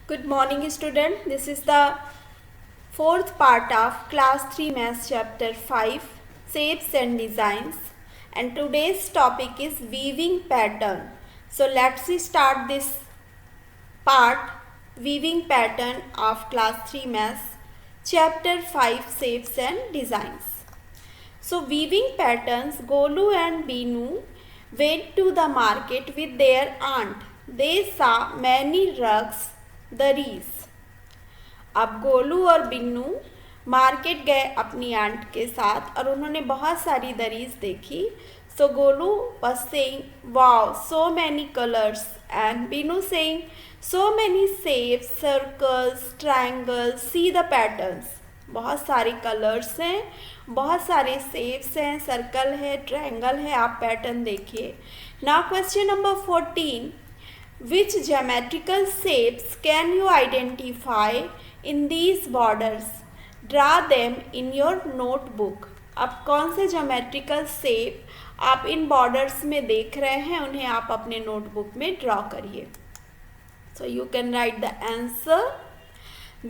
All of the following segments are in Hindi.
Good morning, student. This is the fourth part of class 3 maths chapter 5 shapes and designs, and today's topic is weaving pattern. So let's start this part, weaving pattern of class 3 maths chapter 5 shapes and designs. So weaving patterns, Golu and Binu went to the market with their aunt. They saw many rugs, दरीज। अब गोलू और बिन्नू मार्केट गए अपनी आंट के साथ और उन्होंने बहुत सारी दरीज देखी। सो Golu was saying, wow, so many colors, and Binu saying, so many shapes, circles, triangles, see the patterns। बहुत सारे कलर्स हैं, बहुत सारे शेप्स हैं, सर्कल है, ट्रायंगल है, आप पैटर्न देखिए। Now question number 14, which geometrical shapes can you identify in these borders? Draw them in your notebook। अब कौन से geometrical shape आप इन borders में देख रहे हैं, उन्हें आप अपने notebook में draw करिए। So you can write the answer।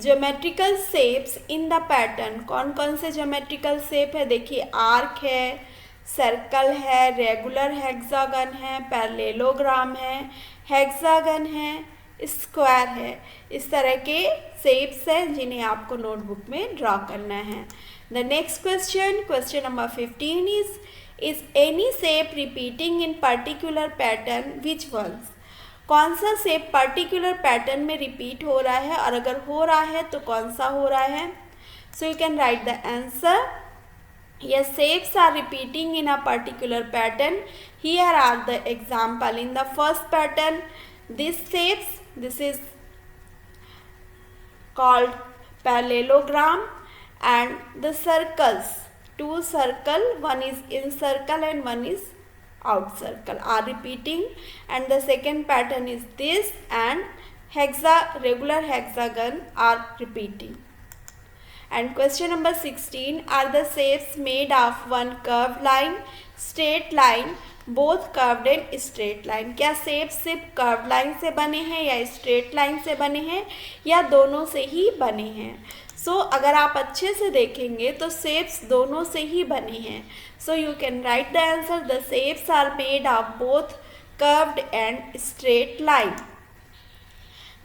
geometrical shapes in the pattern, कौन कौन से geometrical shape है देखिए, arc है, सर्कल है, रेगुलर हेक्सागन है, पैरेललोग्राम है, हेक्सागन है, स्क्वायर है। इस तरह के शेप्स हैं जिन्हें आपको नोटबुक में ड्रॉ करना है। The next question, question number 15 is any shape repeating in particular pattern which ones? कौन सा शेप पर्टिकुलर पैटर्न में रिपीट हो रहा है, और अगर हो रहा है तो कौन सा हो रहा है? सो you can write the answer. Yes, shapes are repeating in a particular pattern. Here are the example. In the first pattern, this shapes, this is called parallelogram, and the circles, two circle, one is in circle and one is out circle, are repeating, and the second pattern is this, and regular hexagon are repeating। And question number 16, are the shapes made of one curved line, straight line, both curved and straight line? क्या shapes सिर्फ curved line से बने हैं या straight line से बने हैं या दोनों से ही बने हैं? So अगर आप अच्छे से देखेंगे तो shapes दोनों से ही बने हैं। So you can write the answer, the shapes are made of both curved and straight line।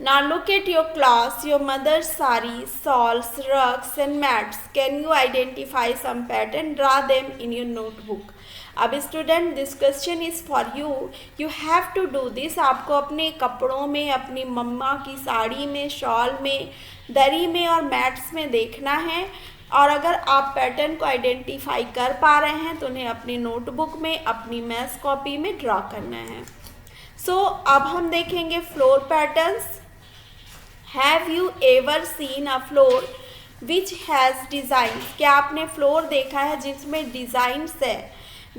Now look at your class, your mother's sari, shawls, rugs and mats. Can you identify some pattern? Draw them in your notebook। अब student, this question is for you, you have to do this. आपको अपने कपड़ों में, अपनी मम्मा की साड़ी में, शॉल में, दरी में और मैट्स में देखना है, और अगर आप पैटर्न को आइडेंटिफाई कर पा रहे हैं तो उन्हें अपनी नोटबुक में, अपनी मैथ्स कॉपी में ड्रॉ करना है। सो अब हम देखेंगे floor patterns. Have you ever seen a floor which has designs? क्या आपने फ्लोर देखा है जिसमें डिज़ाइंस है?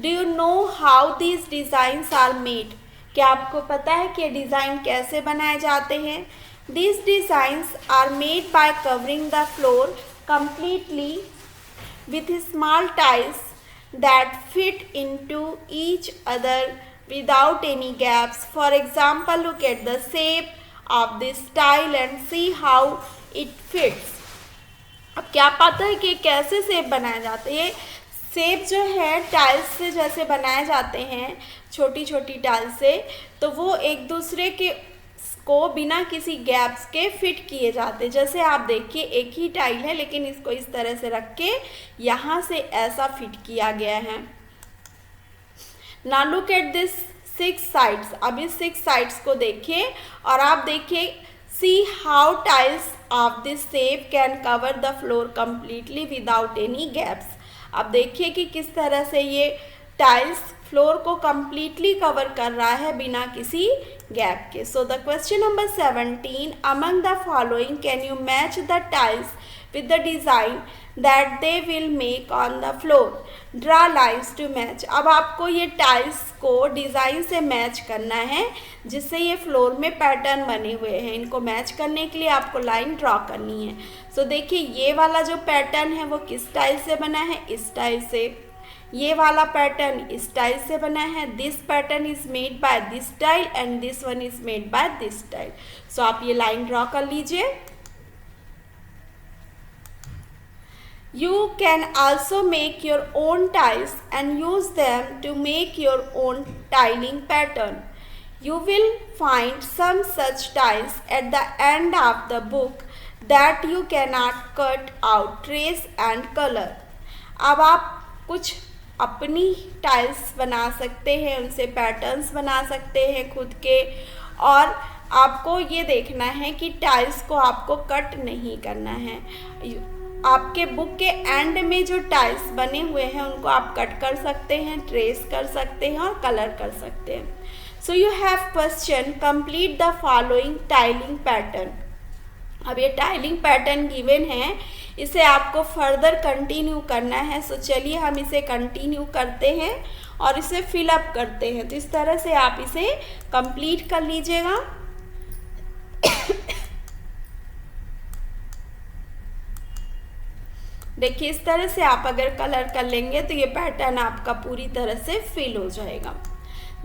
Do you know how these designs are made? क्या आपको पता है कि डिज़ाइन कैसे बनाए जाते हैं? These designs are made by covering the floor completely with small tiles that fit into each other without any gaps। For example, look at the shape of this tile and see how it fits। अब क्या पता है कि कैसे शेप बनाए जाते हैं? शेप जो है टाइल्स से जैसे बनाए जाते हैं, छोटी छोटी टाइल्स से, तो वो एक दूसरे के को बिना किसी गैप्स के फिट किए जाते हैं। जैसे आप देखिए, एक ही टाइल है लेकिन इसको इस तरह से रख के यहाँ से ऐसा फिट किया गया है। Now look at this 6 sides. अब इस 6 साइड्स को देखिए और आप देखिए, see how tiles of this shape can cover the floor completely without any gaps. अब देखिए कि किस तरह से ये टाइल्स फ्लोर को कम्प्लीटली कवर कर रहा है बिना किसी गैप के। So the question number 17, among the following can you match the tiles with the design that they will make on the floor? Draw lines to match। अब आपको ये टाइल्स को डिज़ाइन से मैच करना है जिससे ये फ्लोर में पैटर्न बने हुए हैं। इनको मैच करने के लिए आपको लाइन ड्रॉ करनी है। सो देखिए, ये वाला जो पैटर्न है वो किस टाइल से बना है? इस टाइल से। ये वाला पैटर्न इस टाइल से बना है, this pattern is made by this tile and this one is made by this tile. So आप ये लाइन ड्रॉ कर लीजिए। You can also make your own tiles and use them to make your own tiling pattern. You will find some such tiles at the end of the book that you cannot cut out, trace and color. अब आप कुछ अपनी टाइल्स बना सकते हैं, उनसे पैटर्न्स बना सकते हैं खुद के, और आपको ये देखना है कि टाइल्स को आपको कट नहीं करना है। आपके बुक के एंड में जो टाइल्स बने हुए हैं उनको आप कट कर सकते हैं, ट्रेस कर सकते हैं और कलर कर सकते हैं। So you have question, complete the following tiling pattern. अब ये टाइलिंग पैटर्न गिवन है, इसे आपको फर्दर कंटिन्यू करना है। सो चलिए हम इसे कंटिन्यू करते हैं और इसे फिलअप करते हैं। तो इस तरह से आप इसे कंप्लीट कर लीजिएगा। देखिए इस तरह से आप अगर कलर कर लेंगे तो ये पैटर्न आपका पूरी तरह से फिल हो जाएगा।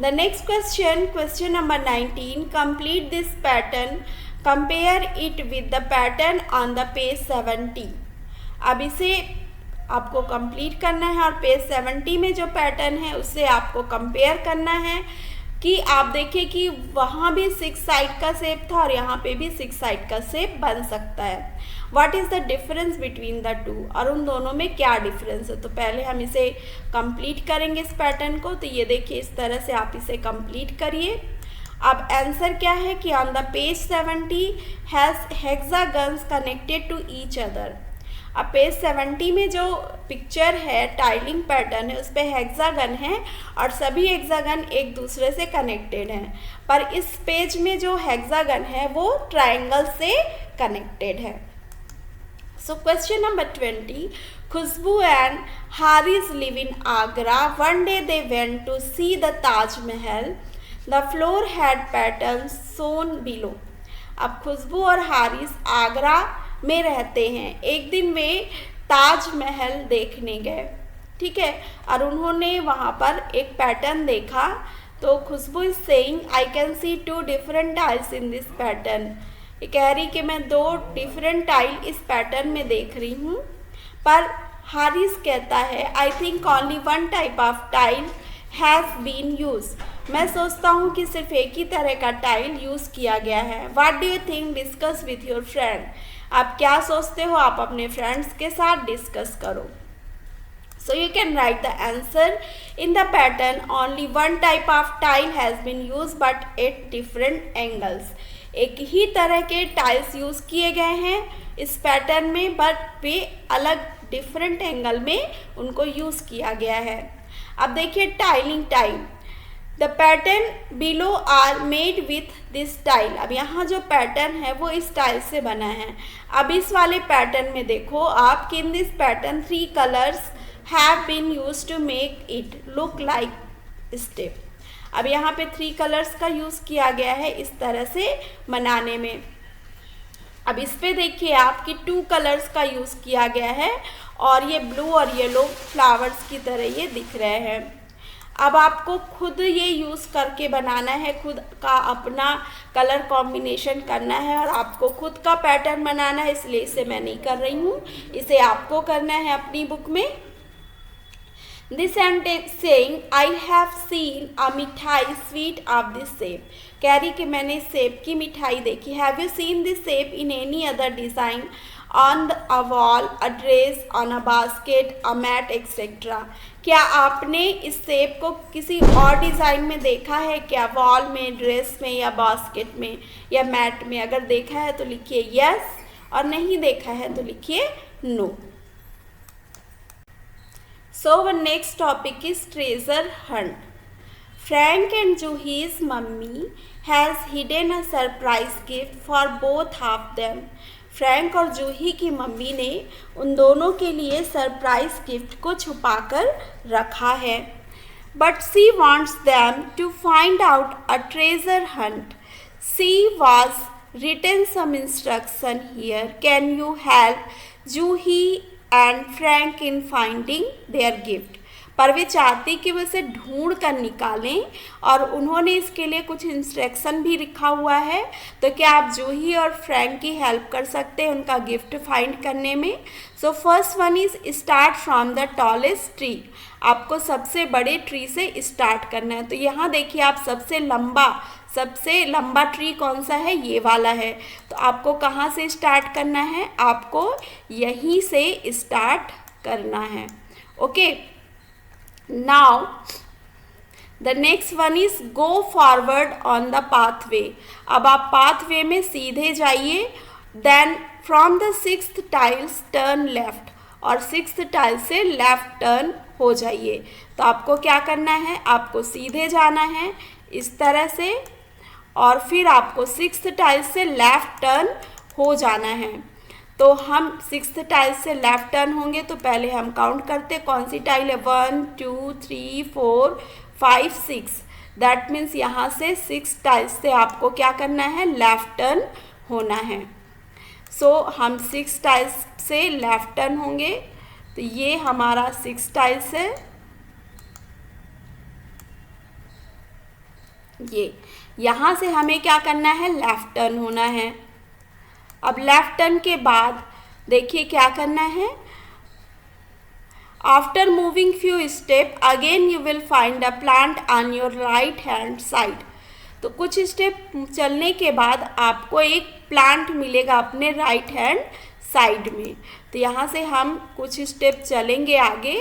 The next question, question number 19, complete this pattern, compare it with the pattern on the page 70। अब इसे आपको कंप्लीट करना है और पेज 70 में जो पैटर्न है उससे आपको कंपेयर करना है कि आप देखें कि वहाँ भी 6 साइड का शेप था और यहाँ पे भी 6 साइड का शेप बन सकता है। What is the difference between the two, और उन दोनों में क्या डिफरेंस है। तो पहले हम इसे कंप्लीट करेंगे इस पैटर्न को। तो ये देखिए इस तरह से आप इसे कंप्लीट करिए। अब आंसर क्या है कि on the page 70 has hexagons connected to each other. अब पेज 70 में जो पिक्चर है, टाइलिंग पैटर्न है, उस पर हेक्सागन है और सभी हेक्सागन एक दूसरे से कनेक्टेड हैं, पर इस पेज में जो हेक्सागन है वो ट्रायंगल से कनेक्टेड है। So question number 20, Khushboo and Haris live in Agra. One day they went to see the Taj Mahal. The floor had pattern sewn below. अब खुशबू और हारिस आगरा में रहते हैं। एक दिन वे ताजमहल देखने गए, ठीक है, और उन्होंने वहाँ पर एक पैटर्न देखा। तो Khushboo is saying I can see 2 different tiles in this pattern. ये कह रही कि मैं 2 डिफरेंट टाइल इस पैटर्न में देख रही हूँ। पर हारिस कहता है I think only 1 type of tile has been use. मैं सोचता हूँ कि सिर्फ एक ही तरह का टाइल यूज़ किया गया है। What do you think, discuss with your friend. आप क्या सोचते हो, आप अपने फ्रेंड्स के साथ डिस्कस करो। So you can write the answer in the pattern only 1 type of tile has been use but at different angles. एक ही तरह के टाइल्स यूज़ किए गए हैं इस पैटर्न में, बट वे अलग डिफरेंट एंगल में उनको यूज़ किया गया है। अब देखिए tiling tile, the pattern below are made with this tile. अब यहाँ जो पैटर्न है वो इस टाइल से बना है। अब इस वाले पैटर्न में देखो आप कि in this pattern 3 colours have been use to make it look like step. अब यहाँ पे 3 कलर्स का यूज़ किया गया है इस तरह से बनाने में। अब इस पे देखिए आप कि 2 कलर्स का यूज़ किया गया है और ये ब्लू और येलो फ्लावर्स की तरह ये दिख रहे हैं। अब आपको खुद ये यूज़ करके बनाना है, खुद का अपना कलर कॉम्बिनेशन करना है और आपको खुद का पैटर्न बनाना है, इसलिए इसे मैं नहीं कर रही हूँ, इसे आपको करना है अपनी बुक में। This sentence saying I have seen a मिठाई स्वीट ऑफ दिस शेप। कह रही कि मैंने शेप की मिठाई देखी। Have you seen this shape in any other design on a wall, a dress, on a basket, a mat et cetera. क्या आपने इस शेप को किसी और डिज़ाइन में देखा है क्या, वॉल में, ड्रेस में या बास्केट में या मैट में? अगर देखा है तो लिखिए यस और नहीं देखा है तो लिखिए no. So our next topic is treasure hunt. Frank and Juhi's mummy has hidden a surprise gift for both of them. Frank और जूही की मम्मी ने उन दोनों के लिए सरप्राइज गिफ्ट को छुपाकर रखा है। But she wants them to find out a treasure hunt. She was written some instruction here. Can you help Juhi and Frank in finding their gift? पर वे चाहती कि वे उसे ढूंढ कर निकालें और उन्होंने इसके लिए कुछ इंस्ट्रक्शन भी लिखा हुआ है। तो क्या आप जूही और फ्रैंक की हेल्प कर सकते हैं उनका गिफ्ट फाइंड करने में? So first one is start from the tallest tree. आपको सबसे बड़े ट्री से स्टार्ट करना है। तो यहाँ देखिए आप सबसे लंबा ट्री कौन सा है? ये वाला है। तो आपको कहाँ से स्टार्ट करना है? आपको यहीं से स्टार्ट करना है। Okay, now the next one is go forward on the pathway. अब आप पाथवे में सीधे जाइए। Then from the 6th tiles turn left, और 6th टाइल से लेफ्ट टर्न हो जाइए। तो आपको क्या करना है? आपको सीधे जाना है इस तरह से, और फिर आपको 6th टाइल से लेफ्ट टर्न हो जाना है। तो हम 6th टाइल से लेफ्ट टर्न होंगे तो पहले हम काउंट करते कौन सी टाइल है। 1 2 3 4 5 6। दैट मीन्स यहाँ से 6 टाइल्स से आपको क्या करना है? लेफ्ट टर्न होना है। सो हम 6 टाइल्स से लेफ्ट टर्न होंगे। तो ये हमारा 6 टाइल्स है। ये यहाँ से हमें क्या करना है? लेफ्ट टर्न होना है। अब लेफ्ट टर्न के बाद देखिए क्या करना है। After moving few step again you will find a plant on your right hand side. तो कुछ स्टेप चलने के बाद आपको एक प्लांट मिलेगा अपने राइट हैंड साइड में। तो यहाँ से हम कुछ स्टेप चलेंगे आगे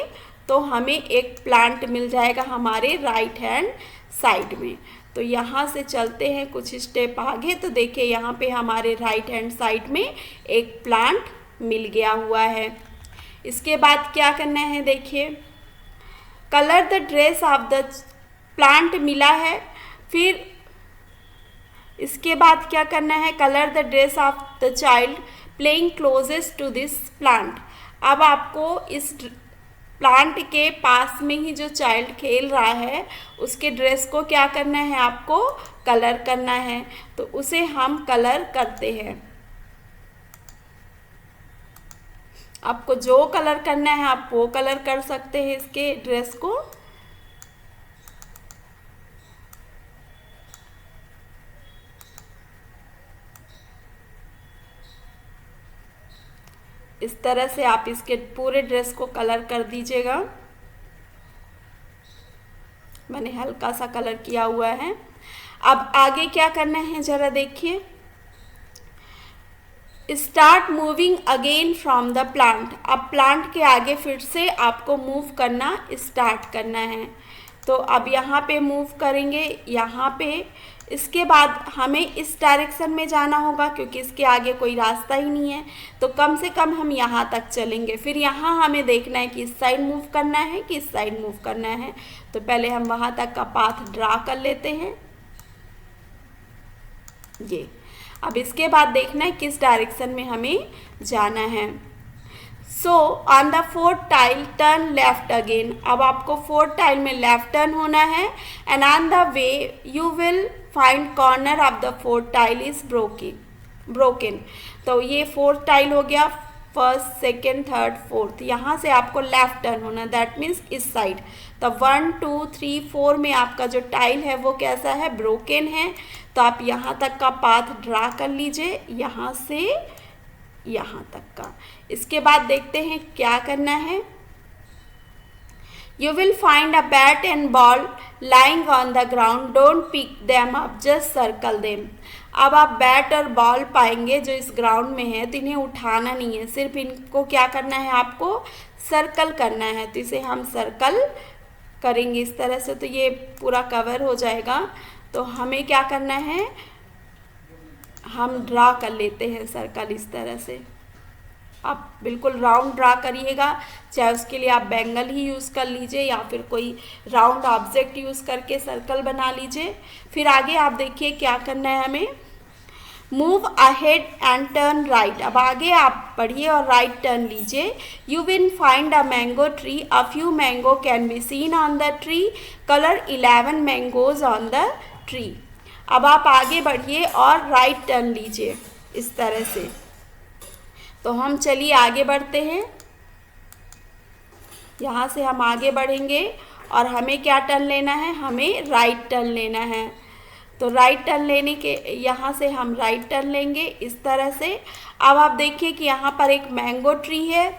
तो हमें एक प्लांट मिल जाएगा हमारे राइट हैंड साइड में। तो यहाँ से चलते हैं कुछ स्टेप आगे तो देखिए यहाँ पे हमारे राइट हैंड साइड में एक प्लांट मिल गया हुआ है। इसके बाद क्या करना है? देखिए colour the dress of the plant मिला है। फिर इसके बाद क्या करना है? Colour the dress of the child playing closest to this plant. अब आपको इस प्लांट के पास में ही जो चाइल्ड खेल रहा है उसके ड्रेस को क्या करना है? आपको कलर करना है। तो उसे हम कलर करते हैं। आपको जो कलर करना है आप वो कलर कर सकते हैं इसके ड्रेस को। इस तरह से आप इसके पूरे ड्रेस को कलर कर दीजिएगा। मैंने हल्का सा कलर किया हुआ है। अब आगे क्या करना है जरा देखिए। Start moving again from the plant. अब प्लांट के आगे फिर से आपको मूव करना स्टार्ट करना है। तो अब यहाँ पे मूव करेंगे यहाँ पे। इसके बाद हमें इस डायरेक्शन में जाना होगा क्योंकि इसके आगे कोई रास्ता ही नहीं है। तो कम से कम हम यहाँ तक चलेंगे। फिर यहाँ हमें देखना है कि इस साइड मूव करना है कि इस साइड मूव करना है। तो पहले हम वहाँ तक का पाथ ड्रा कर लेते हैं। ये अब इसके बाद देखना है किस डायरेक्शन में हमें जाना है। So on the 4th tile turn left again. अब आपको 4th टाइल में लेफ्ट टर्न होना है। And on the way you will find corner of the 4th tile is broken. तो ये 4th टाइल हो गया। 1st, 2nd, 3rd, 4th। यहाँ से आपको लेफ्ट टर्न होना, दैट मीन्स इस साइड। तो 1 2 3 4 में आपका जो टाइल है वो कैसा है? ब्रोकन है। तो आप यहाँ तक का पाथ ड्रा कर लीजिए, यहाँ से यहाँ तक का। इसके बाद देखते हैं क्या करना है। You will find a bat and ball lying on the ground. Don't pick them up, just circle them. अब आप बैट और बॉल पाएंगे जो इस ग्राउंड में है। तो इन्हें उठाना नहीं है, सिर्फ इनको क्या करना है? आपको सर्कल करना है। तो इसे हम सर्कल करेंगे इस तरह से। तो ये पूरा कवर हो जाएगा। तो हमें क्या करना है? हम ड्रा कर लेते हैं सर्कल इस तरह से। आप बिल्कुल राउंड ड्रा करिएगा, चाहे उसके लिए आप बैंगल ही यूज़ कर लीजिए या फिर कोई राउंड ऑब्जेक्ट यूज़ करके सर्कल बना लीजिए। फिर आगे आप देखिए क्या करना है हमें। Move ahead and turn right. अब आगे आप बढ़िए और राइट टर्न लीजिए। You will find a mango tree. A few mango can be seen on the tree. Colour 11 mangoes on the tree. अब आप आगे बढ़िए और राइट टर्न लीजिए इस तरह से। तो हम चलिए आगे बढ़ते हैं। यहाँ से हम आगे बढ़ेंगे और हमें क्या टर्न लेना है, हमें राइट टर्न लेना है। तो राइट टर्न लेने के यहाँ से हम राइट टर्न लेंगे इस तरह से। अब आप देखिए कि यहाँ पर एक मैंगो ट्री है,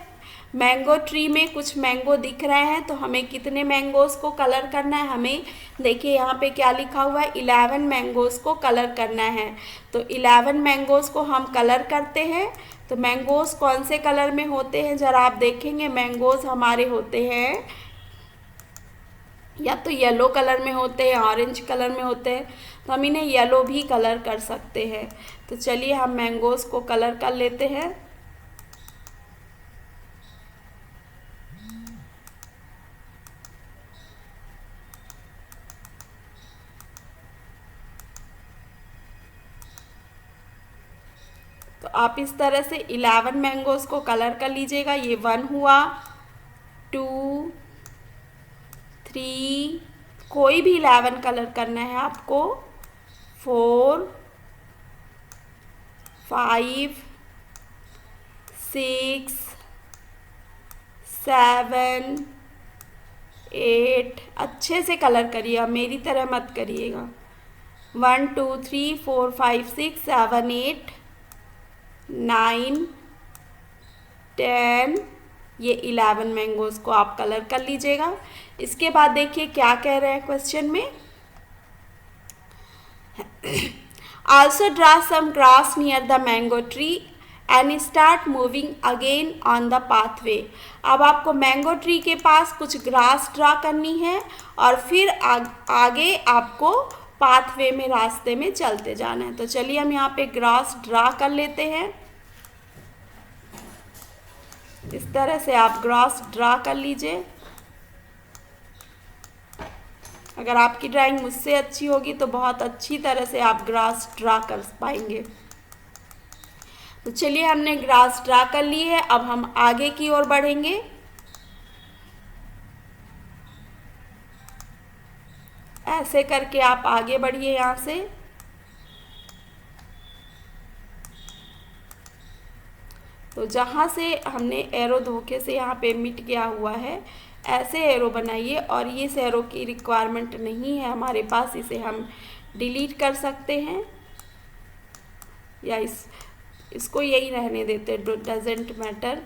मैंगो ट्री में कुछ मैंगो दिख रहे हैं, तो हमें कितने मैंगोज़ को कलर करना है, हमें देखिए यहाँ पे क्या लिखा हुआ है, 11 मैंगोज़ को कलर करना है। तो 11 मैंगोज़ को हम कलर करते हैं। तो मैंगोज़ कौन से कलर में होते हैं ज़रा आप देखेंगे, मैंगोज़ हमारे होते हैं या तो येलो कलर में होते हैं, ऑरेंज कलर में होते हैं, तो हम इन्हें येलो भी कलर कर सकते हैं। तो चलिए हम मैंगोज़ को कलर कर लेते हैं। तो आप इस तरह से 11 मैंगोज़ को कलर कर लीजिएगा। ये 1 हुआ, 2, 3, कोई भी 11 कलर करना है आपको, 4, 5, 6, 7, 8, अच्छे से कलर करिएगा, मेरी तरह मत करिएगा। 1, 2, 3, 4, 5, 6, 7, 8, 9, 10, ये 11 मैंगोज़ को आप कलर कर लीजिएगा। इसके बाद देखिए क्या कह रहे हैं क्वेश्चन में, also draw some grass near the mango tree and start moving again on the pathway। अब आपको मैंगो ट्री के पास कुछ ग्रास ड्रा करनी है और फिर आगे आपको पाथवे में, रास्ते में चलते जाना है। तो चलिए हम यहाँ पे ग्रास ड्रा कर लेते हैं। इस तरह से आप ग्रास ड्रा कर लीजिए। अगर आपकी ड्राइंग मुझसे अच्छी होगी तो बहुत अच्छी तरह से आप ग्रास ड्रा कर पाएंगे। तो चलिए हमने ग्रास ड्रा कर ली है, अब हम आगे की ओर बढ़ेंगे। ऐसे करके आप आगे बढ़िए यहाँ से। तो जहाँ से हमने एरो धोखे से यहाँ पे मिट गया हुआ है, ऐसे एरो बनाइए और इस एरो की रिक्वायरमेंट नहीं है हमारे पास, इसे हम डिलीट कर सकते हैं या इसको यही रहने देते, डजेंट मैटर।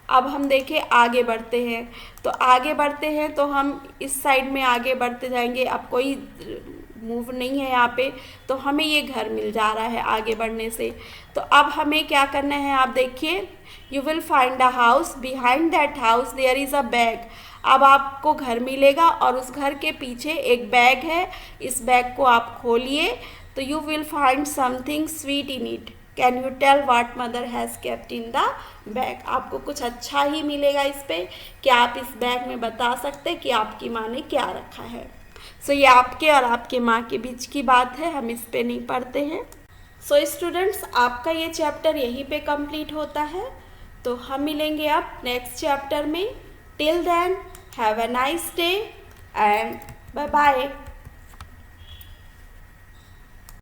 अब हम देखें आगे बढ़ते हैं। तो आगे बढ़ते हैं तो हम इस साइड में आगे बढ़ते जाएंगे। अब कोई मूव नहीं है यहाँ पे, तो हमें ये घर मिल जा रहा है आगे बढ़ने से। तो अब हमें क्या करना है, आप देखिए, you will find a house, behind that house there is a bag. अब आपको घर मिलेगा और उस घर के पीछे एक बैग है, इस बैग को आप खोलिए तो you will find something sweet in it. Can you tell what mother has kept in the bag. आपको कुछ अच्छा ही मिलेगा इस पे। क्या आप इस बैग में बता सकते कि आपकी माँ ने क्या रखा है। सो ये आपके और आपके माँ के बीच की बात है, हम इस पे नहीं पढ़ते हैं। सो स्टूडेंट्स, आपका ये चैप्टर यहीं पे कंप्लीट होता है। तो हम मिलेंगे अब नेक्स्ट चैप्टर में। Till then have a nice day and bye bye.